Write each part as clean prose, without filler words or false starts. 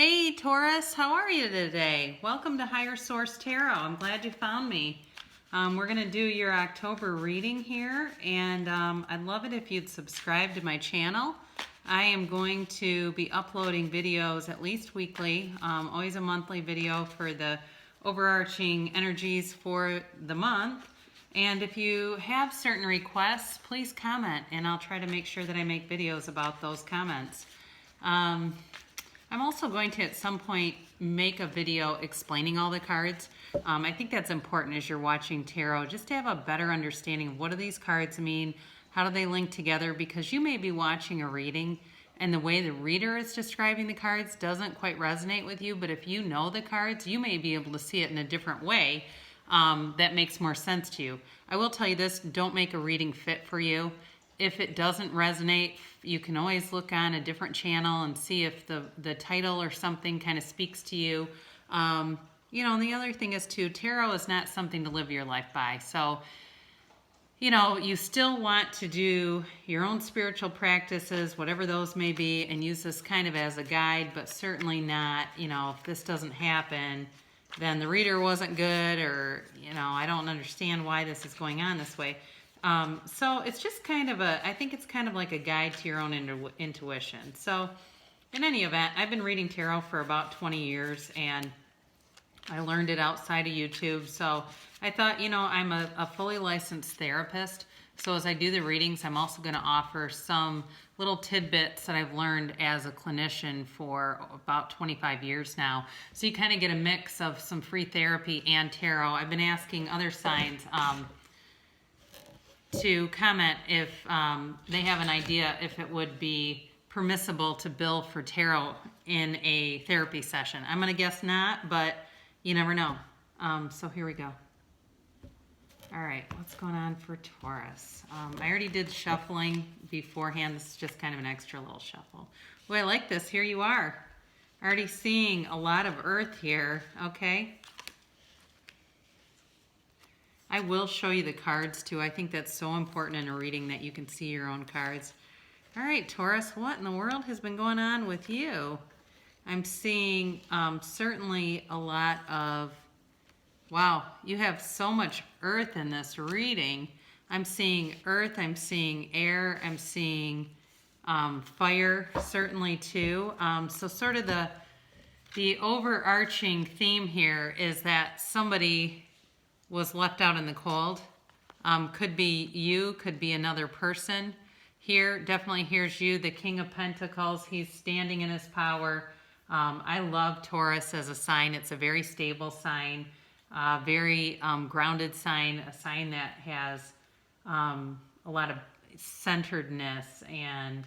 Hey Taurus, how are you today? Welcome to Higher Source Tarot. I'm glad you found me. We're going to do your October reading here, and I'd love it if you'd subscribe to my channel. I am going to be uploading videos at least weekly, always a monthly video for the overarching energies for the month. And if you have certain requests, please comment, and I'll try to make sure that I make videos about those comments. I'm also going to at some point make a video explaining all the cards. I think that's important as you're watching tarot, just to have a better understanding of what do these cards mean, how do they link together, because you may be watching a reading and the way the reader is describing the cards doesn't quite resonate with you, but if you know the cards, you may be able to see it in a different way that makes more sense to you. I will tell you this, don't make a reading fit for you. If it doesn't resonate, you can always look on a different channel and see if the title or something kind of speaks to you. You know, and the other thing is too, tarot is not something to live your life by. So, you know, you still want to do your own spiritual practices, whatever those may be, and use this kind of as a guide, but certainly not, you know, if this doesn't happen, then the reader wasn't good, or, you know, I don't understand why this is going on this way. So it's just kind of I think it's kind of like a guide to your own intuition. So in any event, I've been reading tarot for about 20 years and I learned it outside of YouTube. So I thought, you know, I'm a fully licensed therapist. So as I do the readings, I'm also going to offer some little tidbits that I've learned as a clinician for about 25 years now. So you kind of get a mix of some free therapy and tarot. I've been asking other signs, to comment if they have an idea if it would be permissible to bill for tarot in a therapy session. I'm going to guess not, but you never know. So here we go. All right, what's going on for Taurus? I already did shuffling beforehand. This is just kind of an extra little shuffle. Oh, I like this. Here you are. Already seeing a lot of earth here. Okay. I will show you the cards too. I think that's so important in a reading that you can see your own cards. All right, Taurus, what in the world has been going on with you? I'm seeing certainly a lot of, wow, you have so much earth in this reading. I'm seeing earth, I'm seeing air, I'm seeing fire certainly too. So sort of the overarching theme here is that somebody was left out in the cold. Could be you, could be another person. Here, definitely here's you, the King of Pentacles. He's standing in his power. I love Taurus as a sign. It's a very stable sign, very grounded sign, a sign that has a lot of centeredness and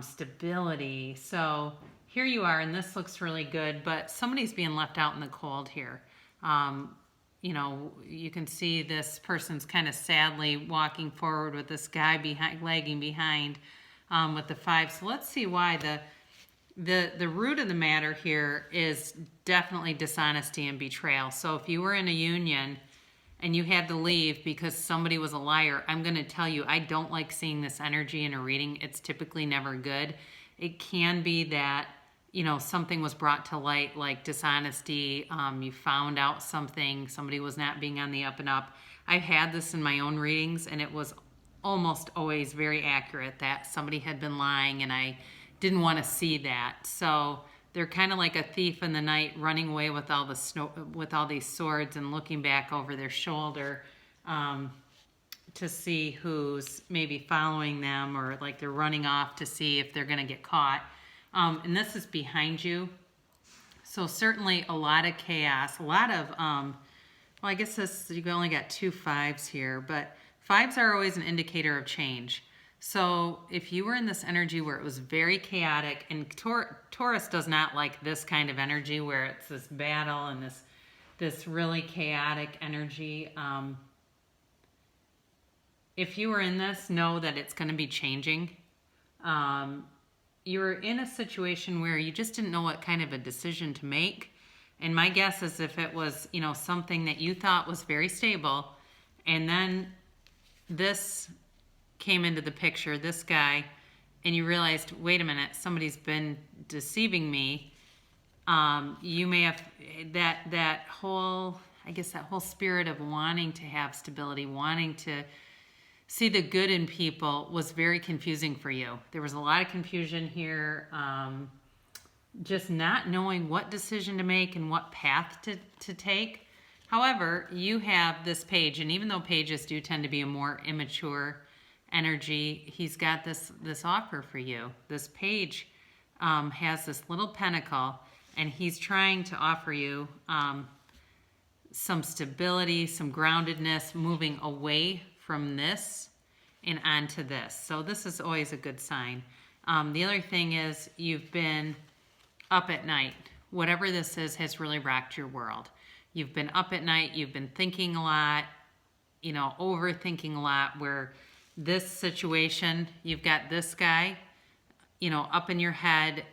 stability. So here you are, and this looks really good, but somebody's being left out in the cold here. You know, you can see this person's kind of sadly walking forward with this guy lagging behind with the 5. So let's see why. The root of the matter here is definitely dishonesty and betrayal. So if you were in a union and you had to leave because somebody was a liar, I'm going to tell you, I don't like seeing this energy in a reading. It's typically never good. It can be that, you know, something was brought to light, like dishonesty. You found out something, somebody was not being on the up and up. I've had this in my own readings, and it was almost always very accurate that somebody had been lying, and I didn't want to see that. So they're kind of like a thief in the night, running away with all these swords and looking back over their shoulder to see who's maybe following them, or like they're running off to see if they're going to get caught. And this is behind you. So certainly a lot of chaos, a lot of, well, I guess you've only got 2 5s here, but 5s are always an indicator of change. So if you were in this energy where it was very chaotic, and Taurus does not like this kind of energy where it's this battle and this really chaotic energy. If you were in this, know that it's going to be changing. You're in a situation where you just didn't know what kind of a decision to make. And my guess is if it was, you know, something that you thought was very stable, and then this came into the picture, this guy, and you realized, wait a minute, somebody's been deceiving me, You may have that whole, I guess, that whole spirit of wanting to have stability, wanting to see the good in people was very confusing for you. There was a lot of confusion here, just not knowing what decision to make and what path to take. However, you have this page, and even though pages do tend to be a more immature energy, he's got this offer for you. This page has this little pentacle, and he's trying to offer you some stability, some groundedness, moving away from this and onto this. So this is always a good sign. The other thing is you've been up at night. Whatever this is has really rocked your world. You've been up at night, you've been thinking a lot, overthinking a lot, where this situation, you've got this guy, up in your head,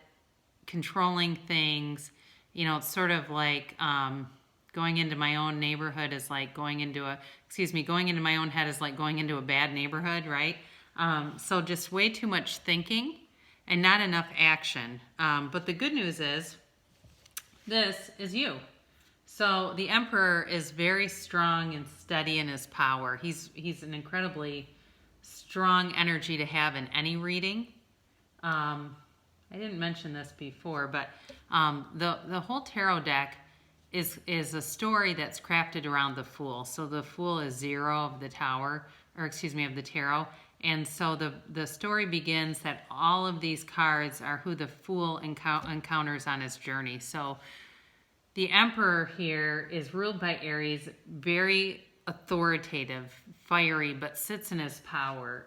controlling things. It's sort of like going into my own neighborhood is like going into my own head is like going into a bad neighborhood, right? So just way too much thinking and not enough action. But the good news is, this is you. So the Emperor is very strong and steady in his power. He's an incredibly strong energy to have in any reading. I didn't mention this before, but the whole tarot deck is a story that's crafted around the Fool. So the Fool is 0 of the Tower, of the tarot. And so the story begins that all of these cards are who the Fool encounters on his journey. So the Emperor here is ruled by Aries, very authoritative, fiery, but sits in his power.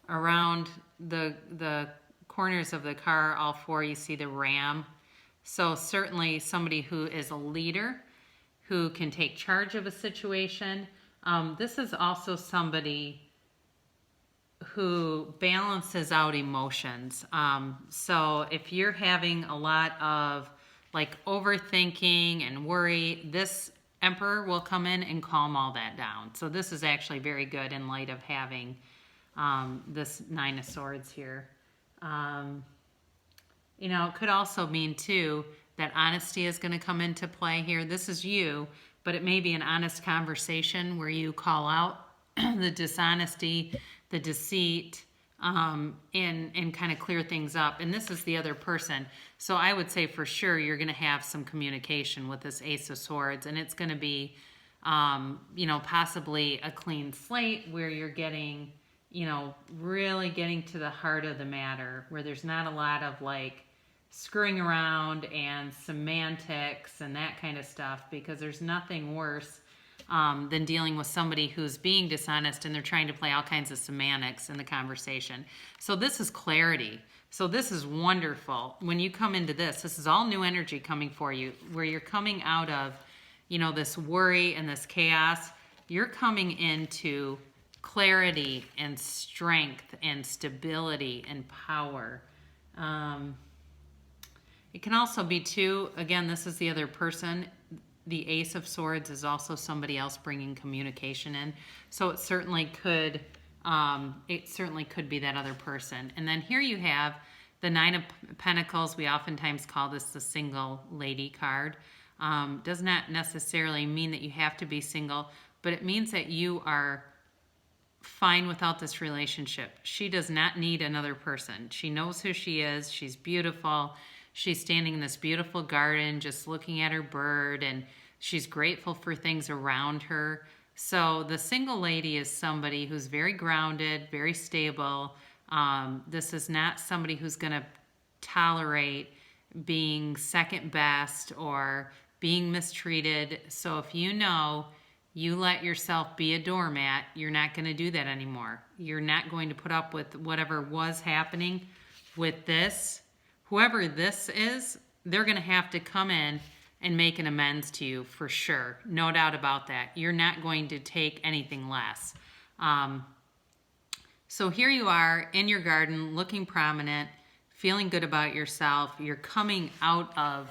Around the corners of the car, all four, you see the ram. So certainly somebody who is a leader, who can take charge of a situation. This is also somebody who balances out emotions. So if you're having a lot of like overthinking and worry, this Emperor will come in and calm all that down. So this is actually very good in light of having this 9 of Swords here. It could also mean too that honesty is going to come into play here. This is you, but it may be an honest conversation where you call out the dishonesty, the deceit, and kind of clear things up. And this is the other person. So I would say for sure you're going to have some communication with this Ace of Swords, and it's going to be, possibly a clean slate where you're getting, really getting to the heart of the matter, where there's not a lot of like screwing around and semantics and that kind of stuff, because there's nothing worse than dealing with somebody who's being dishonest and they're trying to play all kinds of semantics in the conversation. So this is clarity. So this is wonderful. When you come into this is all new energy coming for you, where you're coming out of, this worry and this chaos. You're coming into clarity and strength and stability and power. It can also be too, again, this is the other person. The Ace of Swords is also somebody else bringing communication in. So it certainly could be that other person. And then here you have the 9 of Pentacles. We oftentimes call this the single lady card. Does not necessarily mean that you have to be single, but it means that you are fine without this relationship. She does not need another person. She knows who she is. She's beautiful. She's standing in this beautiful garden, just looking at her bird, and she's grateful for things around her. So the single lady is somebody who's very grounded, very stable. This is not somebody who's going to tolerate being second best or being mistreated. So if you let yourself be a doormat, you're not going to do that anymore. You're not going to put up with whatever was happening with this. Whoever this is, they're going to have to come in and make an amends to you for sure. No doubt about that. You're not going to take anything less. So here you are in your garden, looking prominent, feeling good about yourself. You're coming out of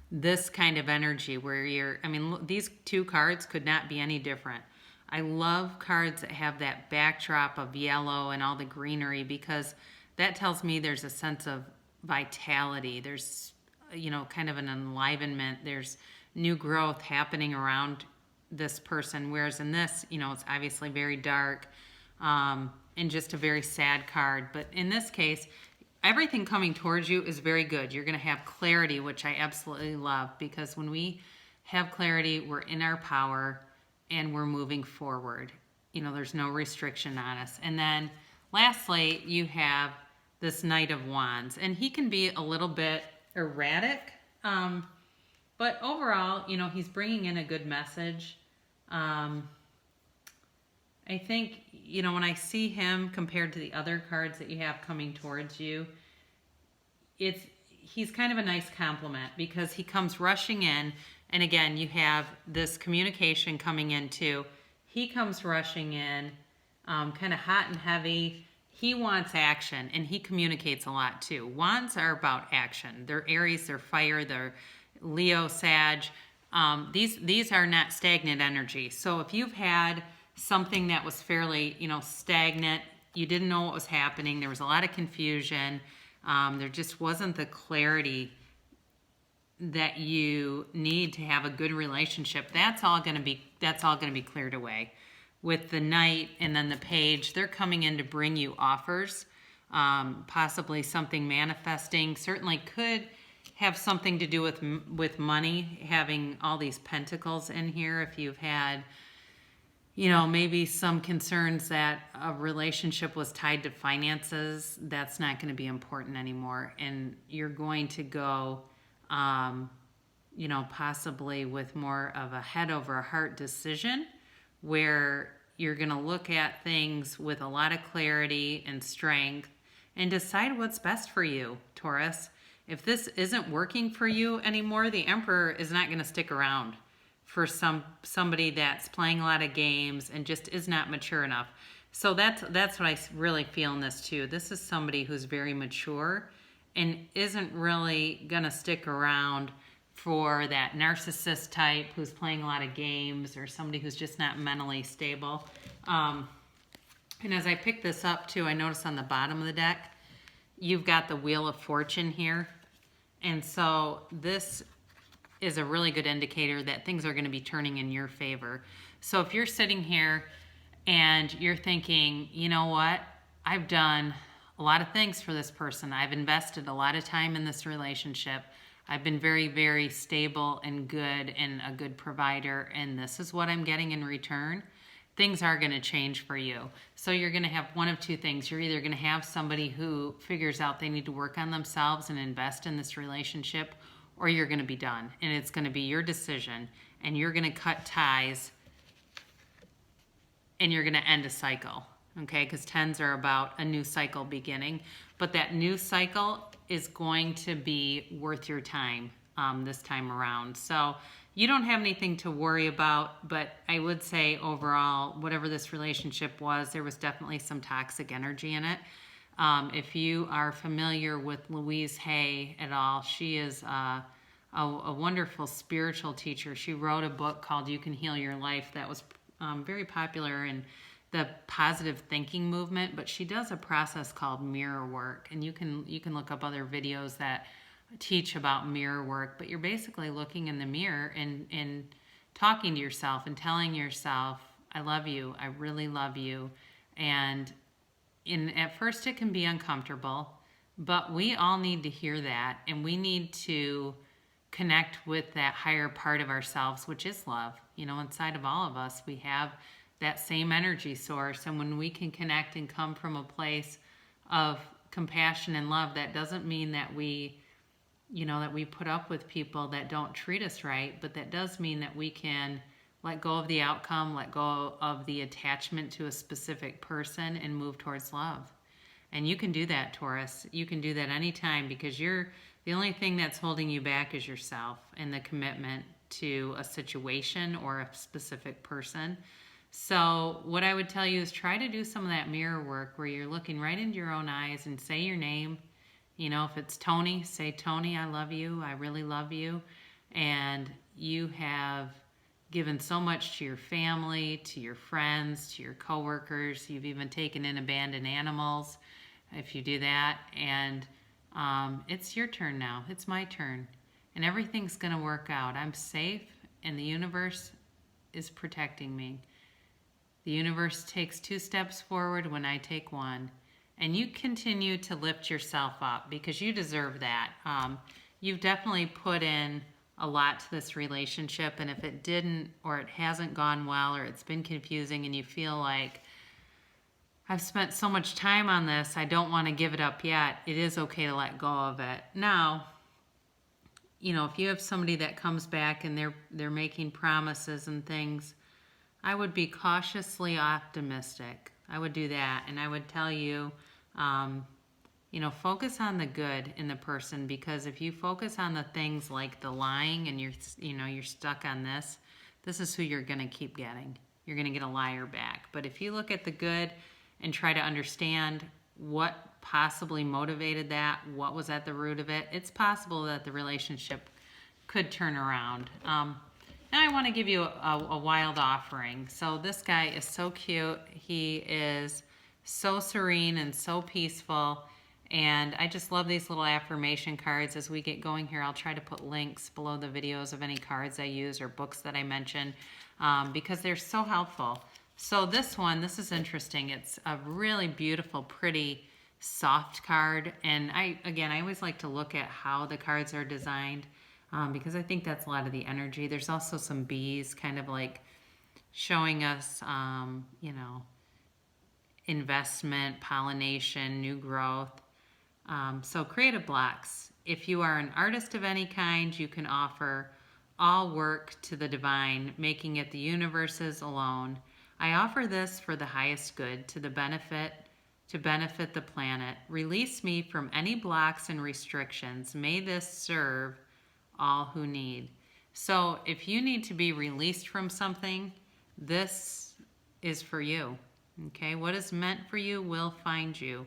this kind of energy where these two cards could not be any different. I love cards that have that backdrop of yellow and all the greenery, because that tells me there's a sense of vitality. There's kind of an enlivenment. There's new growth happening around this person. Whereas in this, it's obviously very dark, and just a very sad card. But in this case, everything coming towards you is very good. You're going to have clarity, which I absolutely love, because when we have clarity, we're in our power and we're moving forward. There's no restriction on us. And then lastly, you have this Knight of Wands, and he can be a little bit erratic, but overall, he's bringing in a good message. I think, when I see him compared to the other cards that you have coming towards you, he's kind of a nice compliment, because he comes rushing in. And again, you have this communication coming in too. He comes rushing in, kind of hot and heavy. He wants action, and he communicates a lot too. Wands are about action. They're Aries, they're fire, they're Leo, Sag. These are not stagnant energy. So if you've had something that was fairly, stagnant, you didn't know what was happening, there was a lot of confusion, there just wasn't the clarity that you need to have a good relationship, that's all going to be cleared away. With the Knight and then the Page, they're coming in to bring you offers, possibly something manifesting. Certainly could have something to do with money, having all these pentacles in here. If you've had, maybe some concerns that a relationship was tied to finances, that's not going to be important anymore. And you're going to go, possibly with more of a head over heart decision, where you're going to look at things with a lot of clarity and strength and decide what's best for you, Taurus. If this isn't working for you anymore, the Emperor is not going to stick around for somebody that's playing a lot of games and just is not mature enough. So that's what I really feel in this too. This is somebody who's very mature and isn't really going to stick around for that narcissist type who's playing a lot of games, or somebody who's just not mentally stable. And as I pick this up too, I notice on the bottom of the deck, you've got the Wheel of Fortune here. And so this is a really good indicator that things are going to be turning in your favor. So if you're sitting here and you're thinking, you know what, I've done a lot of things for this person. I've invested a lot of time in this relationship. I've been very, very stable and good and a good provider, and this is what I'm getting in return. Things are going to change for you. So you're going to have one of two things. You're either going to have somebody who figures out they need to work on themselves and invest in this relationship, or you're going to be done. And it's going to be your decision, and you're going to cut ties, and you're going to end a cycle. Okay, because 10s are about a new cycle beginning. But that new cycle is going to be worth your time this time around. So you don't have anything to worry about, but I would say overall, whatever this relationship was, there was definitely some toxic energy in it. If you are familiar with Louise Hay at all, she is a wonderful spiritual teacher. She wrote a book called You Can Heal Your Life that was very popular in the positive thinking movement, but she does a process called mirror work, and you can look up other videos that teach about mirror work. But you're basically looking in the mirror and talking to yourself and telling yourself, I love you, I really love you. And at first it can be uncomfortable, but we all need to hear that, and we need to connect with that higher part of ourselves, which is love. Inside of all of us, we have that same energy source. And when we can connect and come from a place of compassion and love, that doesn't mean that we put up with people that don't treat us right, but that does mean that we can let go of the outcome, let go of the attachment to a specific person, and move towards love. And you can do that, Taurus. You can do that anytime, because the only thing that's holding you back is yourself and the commitment to a situation or a specific person. So what I would tell you is try to do some of that mirror work where you're looking right into your own eyes and say your name. If it's Tony, say, Tony, I love you. I really love you. And you have given so much to your family, to your friends, to your coworkers. You've even taken in abandoned animals, if you do that. And It's your turn now. It's my turn. And everything's going to work out. I'm safe, and the universe is protecting me. The universe takes 2 steps forward when I take 1. And you continue to lift yourself up because you deserve that. You've definitely put in a lot to this relationship, and if it didn't, or it hasn't gone well, or it's been confusing, and you feel like, I've spent so much time on this, I don't want to give it up yet, it is okay to let go of it. Now, you know, if you have somebody that comes back and they're making promises and things, I would be cautiously optimistic. I would do that, and I would tell you, you know, focus on the good in the person, because if you focus on the things like the lying and you're stuck on this, this is who you're going to keep getting. You're going to get a liar back. But if you look at the good and try to understand what possibly motivated that, what was at the root of it, it's possible that the relationship could turn around. Now I want to give you a wild offering. So this guy is so cute. He is so serene and so peaceful. And I just love these little affirmation cards. As we get going here, I'll try to put links below the videos of any cards I use or books that I mention, because they're so helpful. So this one, this is interesting. It's a really beautiful, pretty, soft card. And I always like to look at how the cards are designed, because I think that's a lot of the energy. There's also some bees kind of like showing us, you know, investment, pollination, new growth. So creative blocks. If you are an artist of any kind, you can offer all work to the divine, making it the universe's alone. I offer this for the highest good, to benefit the planet. Release me from any blocks and restrictions. May this serve all who need. So if you need to be released from something, this is for you. Okay, what is meant for you will find you.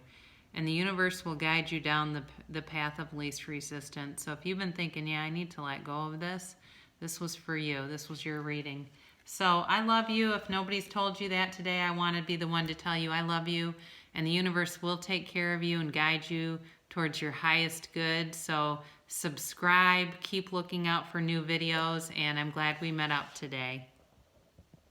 And the universe will guide you down the path of least resistance. So if you've been thinking, yeah, I need to let go of this, this was for you. This was your reading. So I love you. If nobody's told you that today, I want to be the one to tell you I love you. And the universe will take care of you and guide you towards your highest good. So subscribe, keep looking out for new videos, and I'm glad we met up today.